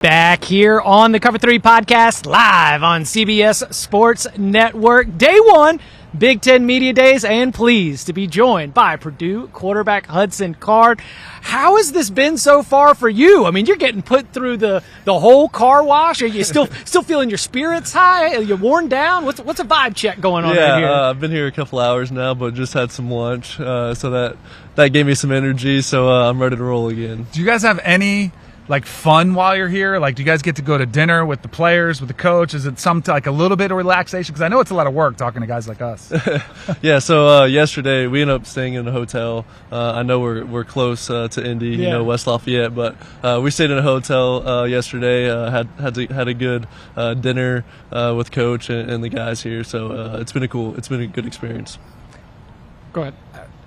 Back here on the Cover 3 podcast, live on CBS Sports Network. Day one, Big Ten Media Days, and pleased to be joined by Purdue Quarterback Hudson Card. How has this been so far for you? I mean, you're getting put through the whole car wash. Are you still feeling your spirits high? Are you worn down? What's a vibe check going on right here? I've been here a couple hours now, but just had some lunch, so that gave me some energy, so I'm ready to roll again. Do you guys have any fun while you're here? Do you guys get to go to dinner with the players, with the coach? Is it a little bit of relaxation? Because I know it's a lot of work talking to guys like us. Yeah, so yesterday we ended up staying in a hotel. I know we're close to Indy, West Lafayette, but we stayed in a hotel yesterday. Had a good dinner with coach and the guys here. So it's been a good experience. Go ahead.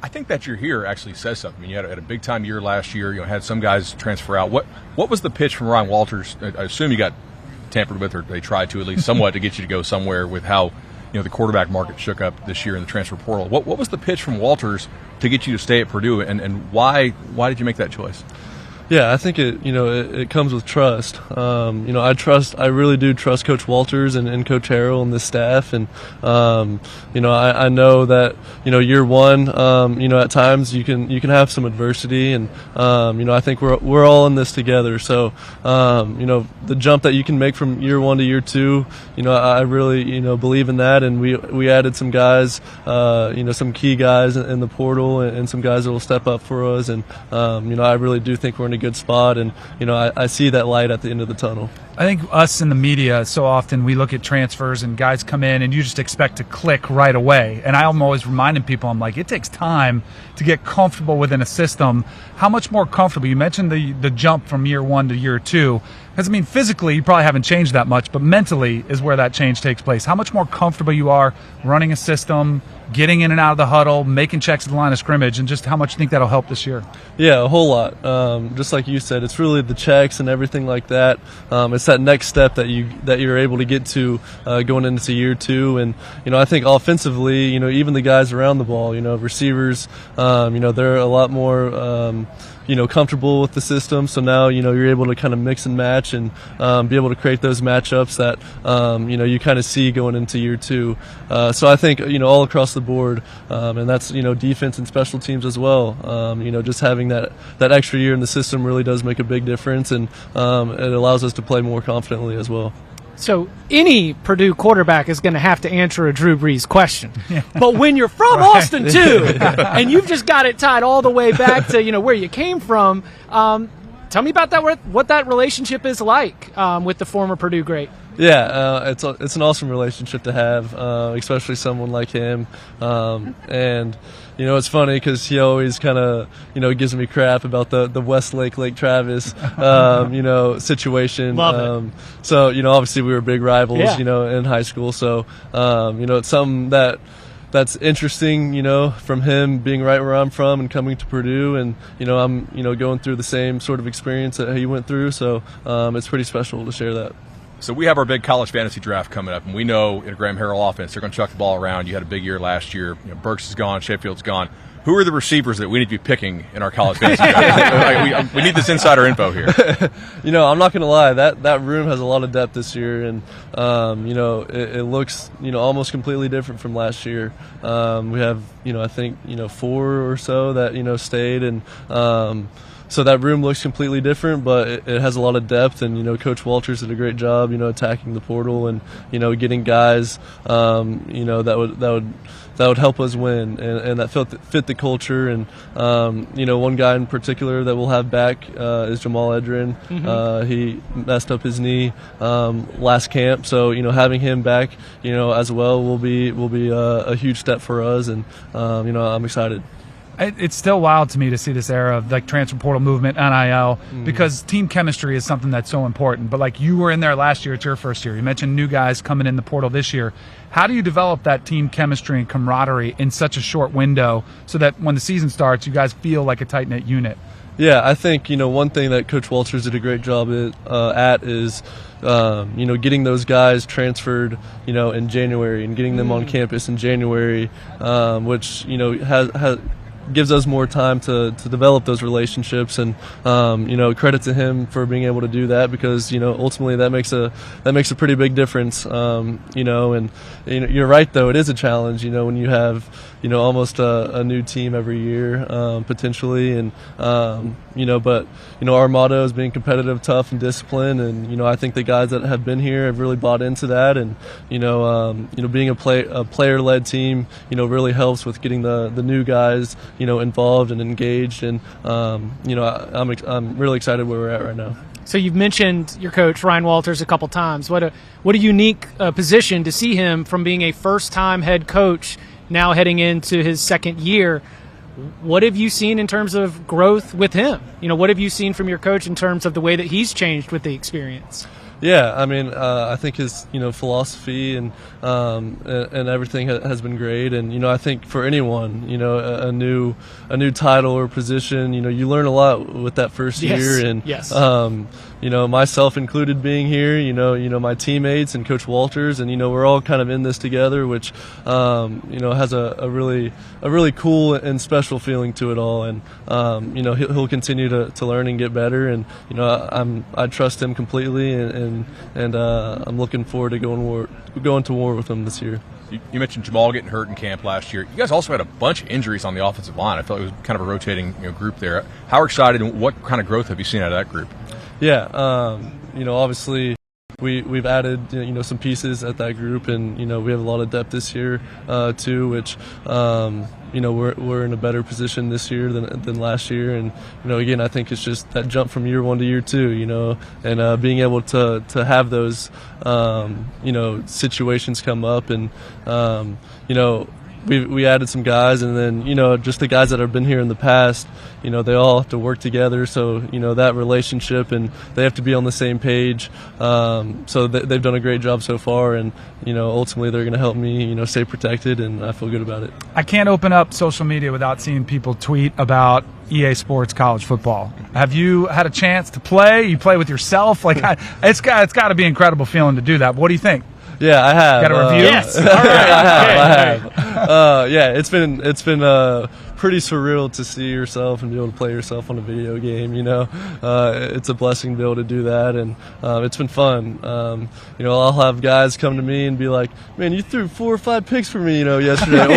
I think that you're here actually says something. I mean, you had a big-time year last year. Had some guys transfer out. What was the pitch from Ryan Walters? I assume you got tampered with, or they tried to at least somewhat, to get you to go somewhere with how the quarterback market shook up this year in the transfer portal. What was the pitch from Walters to get you to stay at Purdue, and why did you make that choice? Yeah, I think it comes with trust. I really do trust Coach Walters and Coach Harrell and the staff, and I know that year one, at times you can have some adversity, and I think we're all in this together. So the jump that you can make from year one to year two, I really believe in that, and we added some guys, some key guys in the portal, and some guys that will step up for us, and I really do think we're in a good spot, and I see that light at the end of the tunnel. I think us in the media, so often we look at transfers and guys come in and you just expect to click right away. And I'm always reminding people, I'm like, it takes time to get comfortable within a system. How much more comfortable? You mentioned the jump from year one to year two. Because, physically you probably haven't changed that much, but mentally is where that change takes place. How much more comfortable you are running a system, getting in and out of the huddle, making checks at the line of scrimmage, and just how much you think that'll help this year? Yeah, a whole lot. Just like you said, it's really the checks and everything like that. It's that next step that you're able to get to going into year two. And I think offensively, even the guys around the ball, receivers, they're a lot more comfortable with the system. So now you're able to kind of mix and match and be able to create those matchups that you kind of see going into year two. So I think all across the board, and that's defense and special teams as well. Just having that extra year in the system really does make a big difference, and it allows us to play more confidently as well. So any Purdue quarterback is going to have to answer a Drew Brees question. But when you're from Austin, too, and you've just got it tied all the way back to where you came from, tell me about that. What that relationship is like with the former Purdue great. Yeah, it's an awesome relationship to have, especially someone like him. And it's funny because he always kind of gives me crap about the Westlake Lake Travis situation. Love it. So obviously we were big rivals in high school. So it's something that's interesting, from him being right where I'm from and coming to Purdue, and I'm going through the same sort of experience that he went through. So it's pretty special to share that. So we have our big college fantasy draft coming up, and we know in a Graham Harrell offense they're going to chuck the ball around. You had a big year last year. Burks is gone, Sheffield's gone. Who are the receivers that we need to be picking in our college fantasy draft? We need this insider info here. I'm not going to lie. That room has a lot of depth this year, and it looks almost completely different from last year. We have I think 4 or so that stayed, and so that room looks completely different, but it has a lot of depth, and Coach Walters did a great job attacking the portal and getting guys that would help us win, and that fit the culture. And one guy in particular that we'll have back is Jamal Edrin. Mm-hmm. He messed up his knee last camp, so having him back as well will be a huge step for us, and I'm excited. It's still wild to me to see this era of transfer portal movement, NIL, because team chemistry is something that's so important. But you were in there last year, it's your first year. You mentioned new guys coming in the portal this year. How do you develop that team chemistry and camaraderie in such a short window so that when the season starts, you guys feel like a tight-knit unit? Yeah, I think one thing that Coach Walters did a great job at is getting those guys transferred in January and getting them on campus in January, which gives us more time to develop those relationships, and credit to him for being able to do that, because ultimately that makes a pretty big difference. And you're right, though, it is a challenge when you have almost a new team every year, potentially, and but our motto is being competitive, tough, and disciplined, and I think the guys that have been here have really bought into that, and being a player-led team really helps with getting the new guys involved and engaged, and I'm really excited where we're at right now. So you've mentioned your coach Ryan Walters a couple times. What a unique position to see him from being a first-time head coach, now heading into his second year. What have you seen in terms of growth with him? What have you seen from your coach in terms of the way that he's changed with the experience? Yeah, I mean, I think his philosophy and everything has been great, and I think for anyone, a new title or position, you learn a lot with that first year, and yes. Myself included being here, my teammates and Coach Walters, and we're all kind of in this together, which has a really cool and special feeling to it all, and he'll continue to learn and get better, and I trust him completely, and I'm looking forward to going to war with him this year. You mentioned Jamal getting hurt in camp last year. You guys also had a bunch of injuries on the offensive line. I felt it was kind of a rotating group there. How excited and what kind of growth have you seen out of that group? Yeah, obviously we've added some pieces at that group, and we have a lot of depth this year too, which we're in a better position this year than last year, and again, I think it's just that jump from year one to year two, and being able to have those situations come up, and we added some guys, and then just the guys that have been here in the past, they all have to work together, so that relationship, and they have to be on the same page, so they've done a great job so far, and ultimately they're going to help me stay protected, and I feel good about it. I can't open up social media without seeing people tweet about EA Sports college football. Have you had a chance to play? You play with yourself? It's got to be an incredible feeling to do that. What do you think? Yeah, I have. Got a review? Yes. All right. I have. Yeah, it's been pretty surreal to see yourself and be able to play yourself on a video game. It's a blessing to be able to do that, and it's been fun. I'll have guys come to me and be like, "Man, you threw 4 or 5 picks for me, yesterday,"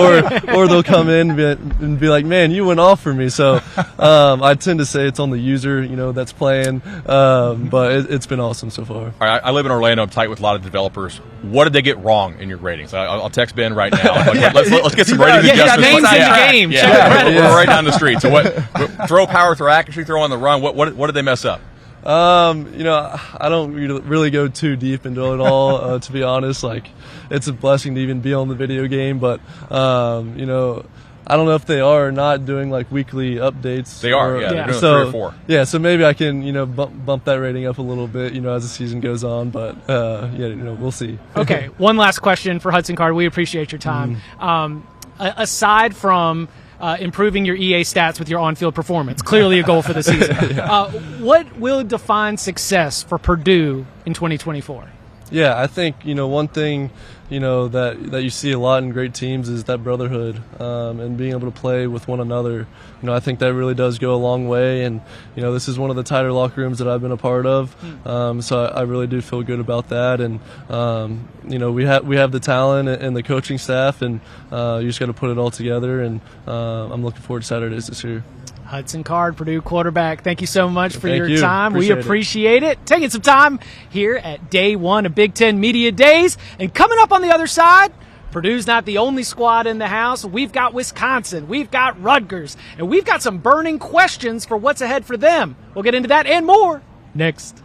or they'll come in and be like, "Man, you went off for me." So I tend to say it's on the user, that's playing, but it's been awesome so far. All right, I live in Orlando. I'm tight with a lot of developers. What did they get wrong in your ratings? I'll text Ben right now. Let's get some rating adjustments. Names in the game. Yeah. We're right down the street. So throw power, throw accuracy, throw on the run. What did they mess up? I don't really go too deep into it all, to be honest. It's a blessing to even be on the video game, but I don't know if they are or not doing weekly updates. They are, yeah. They're doing 3 or 4. Yeah, so maybe I can bump that rating up a little bit as the season goes on, but we'll see. Okay, one last question for Hudson Card. We appreciate your time. Aside from improving your EA stats with your on-field performance, clearly a goal for the season, what will define success for Purdue in 2024? Yeah, I think one thing that you see a lot in great teams is that brotherhood, and being able to play with one another. I think that really does go a long way, and this is one of the tighter locker rooms that I've been a part of, so I really do feel good about that, and we have the talent and the coaching staff, and you just got to put it all together, and I'm looking forward to Saturdays this year. Hudson Card, Purdue quarterback, thank you so much for your time. We appreciate it. Taking some time here at day one of Big Ten Media Days. And coming up on the other side, Purdue's not the only squad in the house. We've got Wisconsin, we've got Rutgers, and we've got some burning questions for what's ahead for them. We'll get into that and more next.